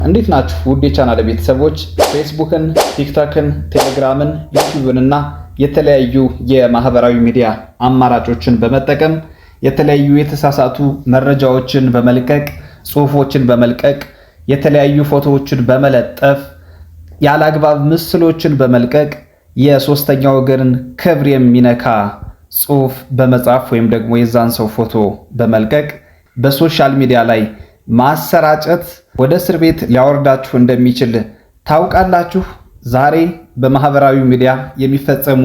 እንዴት ናችሁ ውድ የቻናል ቤተሰቦች? ፌስቡክን፣ ቲክቶክን፣ ቴሌግራምን፣ ዩቲዩብን እና የተለያዩ የማህበራዊ ሚዲያ አማራጮችን በመጠቀም የተለያዩ የተሳሳቱ መረጃዎችን በመልቀቅ ጽሁፎችን በመልቀቅ የተለያዩ ፎቶዎችን በመለጠፍ ያላግባብ ምስሎችን በመልቀቅ የሶስተኛ ወገንን ክብር የሚነካ ጽሁፍ በመጻፍ ወይም ደግሞ የዛን ሰው ፎቶ በመልቀቅ በሶሻል ሚዲያ ላይ ማሰራጨት ወደ እስር ቤት ሊያወርዳችሁ እንደሚችል ታውቃላችሁ። ዛሬ በማህበራዊ ሚዲያ የሚፈጸሙ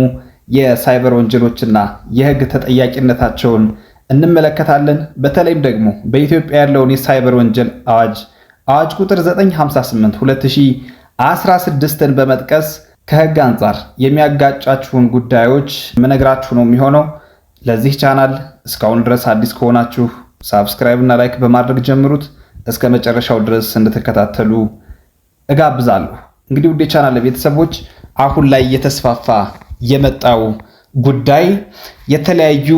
የሳይበር ወንጀሎችና የህግ ተጠያቂነታቸውን እንመለከታለን። በተለይም ደግሞ በኢትዮጵያ ያለውን የሳይበር ወንጀል አዋጅ ቁጥር 958 2016ን በመጥቀስ ከህግ አንጻር የሚያጋጫችሁን ጉዳዮች መነግራችሁ ነው የሚሆነው። ለዚህ ቻናል እስካሁን ድረስ አዲስ ከሆናችሁ ሳብስክራይብ እና ላይክ በማድረግ ጀምሩት። እስከ መጨረሻው ድረስ እንድትከታተሉ እጋብዛለሁ። እንግዲህ ውድ የቻናል ቤተሰቦች አሁን ላይ እየተስፋፋ የመጣው ጉዳይ የተለያዩ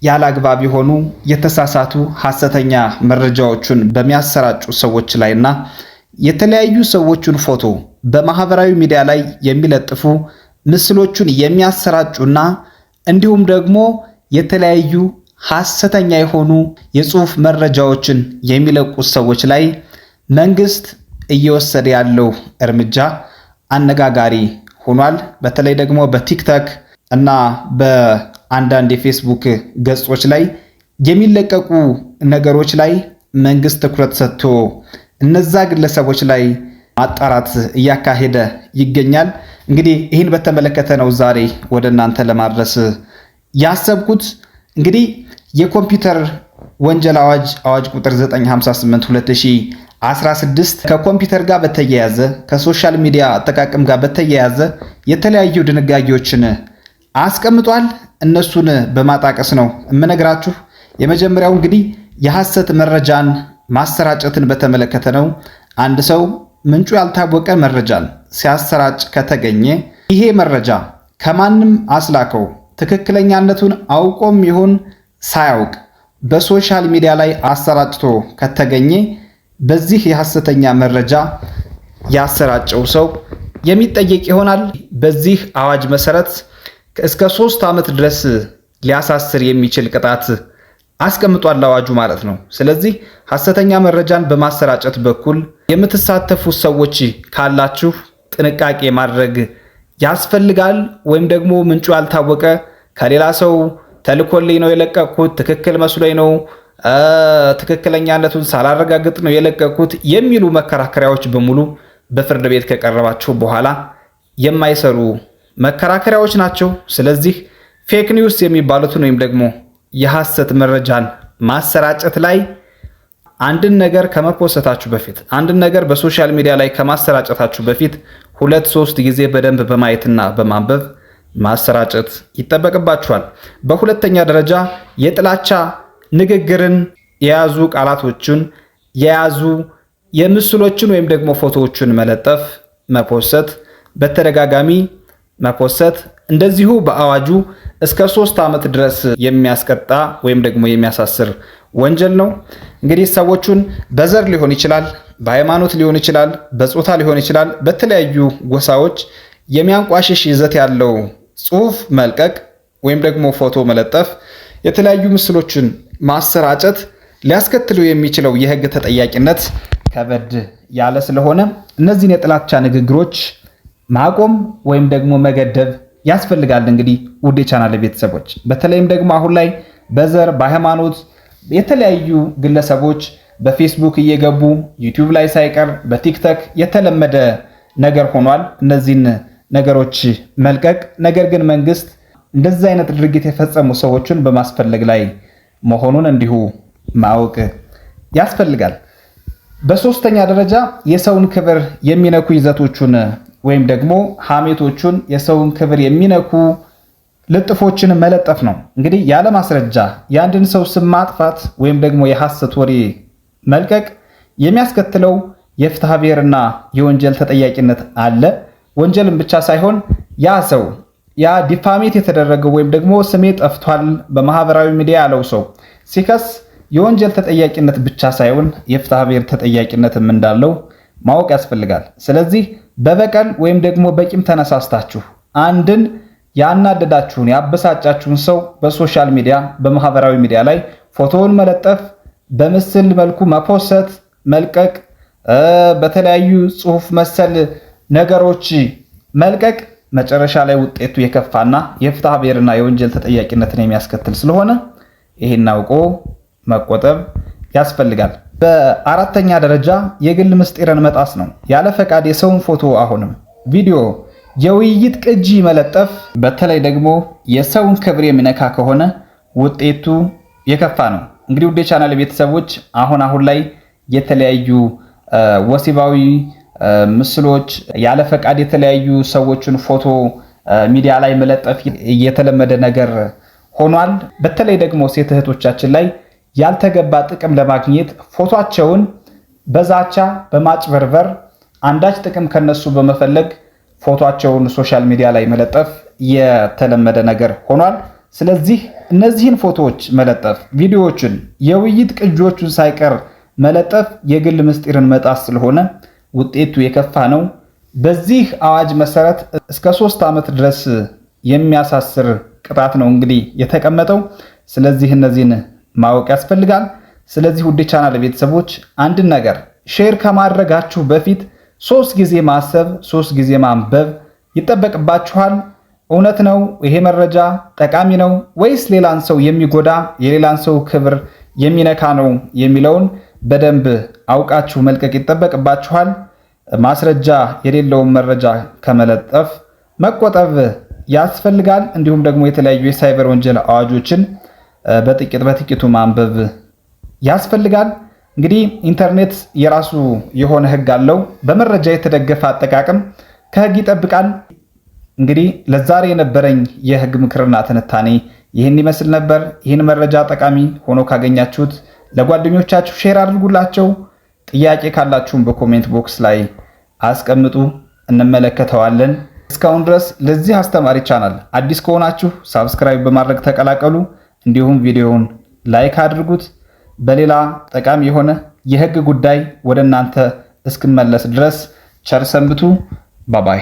ያላግባብ የሆኑ የተሳሳቱ ሐሰተኛ መረጃዎችን በሚያሰራጩ ሰዎች ላይና የተለያዩ ሰዎችን ፎቶ በማህበራዊ ሚዲያ ላይ የሚለጥፉ ምስሎችን የሚያሰራጩና እንዲሁም ደግሞ የተለያዩ ሐሰተኛ የሆኑ የጽሁፍ መረጃዎችን የሚለቁ ሰዎች ላይ መንግስት እየወሰደ ያለው እርምጃ አነጋጋሪ ሆኗል። በተለይ ደግሞ በቲክቶክ እና በአንዳንድ የፌስቡክ ገጾች ላይ የሚለቀቁ ነገሮች ላይ መንግስት ትኩረት ሰጥቶ እነዛ ግለሰቦች ላይ ማጣራት እያካሄደ ይገኛል። እንግዲህ ይህን በተመለከተ ነው ዛሬ ወደ እናንተ ለማድረስ ያሰብኩት። እንግዲህ የኮምፒውተር ወንጀል አዋጅ ቁጥር 958 2016 ከኮምፒውተር ጋር በተያያዘ ከሶሻል ሚዲያ አጠቃቀም ጋር በተያያዘ የተለያዩ ድንጋጌዎችን አስቀምጧል። እነሱን በማጣቀስ ነው የምነግራችሁ። የመጀመሪያው እንግዲህ የሐሰት መረጃን ማሰራጨትን በተመለከተ ነው። አንድ ሰው ምንጩ ያልታወቀ መረጃን ሲያሰራጭ ከተገኘ ይሄ መረጃ ከማንም አስላከው ትክክለኛነቱን አውቆም ይሁን ሳያውቅ በሶሻል ሚዲያ ላይ አሰራጭቶ ከተገኘ በዚህ የሐሰተኛ መረጃ ያሰራጨው ሰው የሚጠየቅ ይሆናል። በዚህ አዋጅ መሰረት እስከ 3 ዓመት ድረስ ሊያሳስር የሚችል ቅጣት አስቀምጧል አዋጁ ማለት ነው። ስለዚህ ሐሰተኛ መረጃን በማሰራጨት በኩል የምትሳተፉ ሰዎች ካላችሁ ጥንቃቄ ማድረግ ያስፈልጋል። ወይም ደግሞ ምንጩ ያልታወቀ ከሌላ ሰው ተልኮልኝ ነው የለቀኩት፣ ትክክል መስሎኝ ነው፣ ትክክለኛነቱን ሳላረጋግጥ ነው የለቀኩት የሚሉ መከራከሪያዎች በሙሉ በፍርድ ቤት ከቀረባቸው በኋላ የማይሰሩ መከራከሪያዎች ናቸው። ስለዚህ ፌክ ኒውስ የሚባሉትን ወይም ደግሞ የሐሰት መረጃን ማሰራጨት ላይ አንድን ነገር ከመፖሰታችሁ በፊት አንድን ነገር በሶሻል ሚዲያ ላይ ከማሰራጨታችሁ በፊት 2-3 ጊዜ በደንብ በማየትና በማንበብ ማሰራጨት ይጠበቅባችኋል። በሁለተኛ ደረጃ የጥላቻ ንግግርን የያዙ ቃላቶችን የያዙ የምስሎችን ወይም ደግሞ ፎቶዎችን መለጠፍ፣ መፖሰት፣ በተደጋጋሚ መፖሰት እንደዚሁ በአዋጁ እስከ 3 ዓመት ድረስ የሚያስቀጣ ወይም ደግሞ የሚያሳስር ወንጀል ነው። እንግዲህ ሰዎቹን በዘር ሊሆን ይችላል፣ በሃይማኖት ሊሆን ይችላል፣ በጾታ ሊሆን ይችላል፣ በተለያዩ ጎሳዎች የሚያንቋሽሽ ይዘት ያለው ጽሁፍ መልቀቅ ወይም ደግሞ ፎቶ መለጠፍ፣ የተለያዩ ምስሎችን ማሰራጨት ሊያስከትሉ የሚችለው የህግ ተጠያቂነት ከበድ ያለ ስለሆነ እነዚህን የጥላቻ ንግግሮች ማቆም ወይም ደግሞ መገደብ ያስፈልጋል። እንግዲህ ውድ የቻናል ቤተሰቦች በተለይም ደግሞ አሁን ላይ በዘር በሃይማኖት የተለያዩ ግለሰቦች በፌስቡክ እየገቡ ዩቲዩብ ላይ ሳይቀር በቲክቶክ የተለመደ ነገር ሆኗል እነዚህን ነገሮች መልቀቅ። ነገር ግን መንግስት እንደዚህ አይነት ድርጊት የፈጸሙ ሰዎችን በማስፈለግ ላይ መሆኑን እንዲሁ ማወቅ ያስፈልጋል። በሶስተኛ ደረጃ የሰውን ክብር የሚነኩ ይዘቶችን ወይም ደግሞ ሐሜቶቹን የሰውን ክብር የሚነኩ ልጥፎችን መለጠፍ ነው። እንግዲህ ያለ ማስረጃ የአንድን ሰው ስም ማጥፋት ወይም ደግሞ የሐሰት ወሬ መልቀቅ የሚያስከትለው የፍትሐ ብሔርና የወንጀል ተጠያቂነት አለ። ወንጀልን ብቻ ሳይሆን ያ ሰው ያ ዲፋሜት የተደረገው ወይም ደግሞ ስሜ ጠፍቷል በማህበራዊ ሚዲያ ያለው ሰው ሲከስ የወንጀል ተጠያቂነት ብቻ ሳይሆን የፍትሐ ብሔር ተጠያቂነትም እንዳለው ማወቅ ያስፈልጋል። ስለዚህ በበቀል ወይም ደግሞ በቂም ተነሳስታችሁ አንድን ያናደዳችሁን ያበሳጫችሁን ሰው በሶሻል ሚዲያ በማህበራዊ ሚዲያ ላይ ፎቶውን መለጠፍ፣ በምስል መልኩ መፖሰት፣ መልቀቅ፣ በተለያዩ ጽሁፍ መሰል ነገሮች መልቀቅ መጨረሻ ላይ ውጤቱ የከፋና የፍትሐ ብሔርና የወንጀል ተጠያቂነትን የሚያስከትል ስለሆነ ይሄን አውቆ መቆጠብ ያስፈልጋል። በአራተኛ ደረጃ የግል ምስጢርን መጣስ ነው። ያለ ፈቃድ የሰውን ፎቶ አሁንም ቪዲዮ፣ የውይይት ቅጂ መለጠፍ፣ በተለይ ደግሞ የሰውን ክብር የሚነካ ከሆነ ውጤቱ የከፋ ነው። እንግዲህ ውድ የቻናል ቤተሰቦች አሁን ላይ የተለያዩ ወሲባዊ ምስሎች ያለ ፈቃድ የተለያዩ ሰዎችን ፎቶ ሚዲያ ላይ መለጠፍ እየተለመደ ነገር ሆኗል። በተለይ ደግሞ ሴት እህቶቻችን ላይ ያልተገባ ጥቅም ለማግኘት ፎቶአቸውን በዛቻ በማጭበርበር አንዳች ጥቅም ከነሱ በመፈለግ ፎቶአቸውን ሶሻል ሚዲያ ላይ መለጠፍ የተለመደ ነገር ሆኗል። ስለዚህ እነዚህን ፎቶዎች መለጠፍ፣ ቪዲዮዎችን፣ የውይይት ቅጂዎችን ሳይቀር መለጠፍ የግል ምስጢርን መጣስ ስለሆነ ውጤቱ የከፋ ነው። በዚህ አዋጅ መሰረት እስከ 3 ዓመት ድረስ የሚያሳስር ቅጣት ነው እንግዲህ የተቀመጠው። ስለዚህ እነዚህን ማወቅ ያስፈልጋል። ስለዚህ ውድ ቻናል ቤተሰቦች አንድን ነገር ሼር ከማድረጋችሁ በፊት 3 ጊዜ ማሰብ፣ 3 ጊዜ ማንበብ ይጠበቅባችኋል። እውነት ነው ይሄ መረጃ ጠቃሚ ነው ወይስ ሌላን ሰው የሚጎዳ የሌላን ሰው ክብር የሚነካ ነው የሚለውን በደንብ አውቃችሁ መልቀቅ ይጠበቅባችኋል። ማስረጃ የሌለውን መረጃ ከመለጠፍ መቆጠብ ያስፈልጋል። እንዲሁም ደግሞ የተለያዩ የሳይበር ወንጀል አዋጆችን በጥቂቱ ማንበብ ያስፈልጋል። እንግዲህ ኢንተርኔት የራሱ የሆነ ሕግ አለው። በመረጃ የተደገፈ አጠቃቀም ከሕግ ይጠብቃል። እንግዲህ ለዛሬ የነበረኝ የሕግ ምክርና ትንታኔ ይህን ይመስል ነበር። ይህን መረጃ ጠቃሚ ሆኖ ካገኛችሁት ለጓደኞቻችሁ ሼር አድርጉላቸው። ጥያቄ ካላችሁም በኮሜንት ቦክስ ላይ አስቀምጡ፣ እንመለከተዋለን። እስካሁን ድረስ ለዚህ አስተማሪ ቻናል አዲስ ከሆናችሁ ሳብስክራይብ በማድረግ ተቀላቀሉ። እንዲሁም ቪዲዮውን ላይክ አድርጉት። በሌላ ጠቃሚ የሆነ የህግ ጉዳይ ወደ እናንተ እስክመለስ ድረስ ቸር ሰንብቱ። ባባይ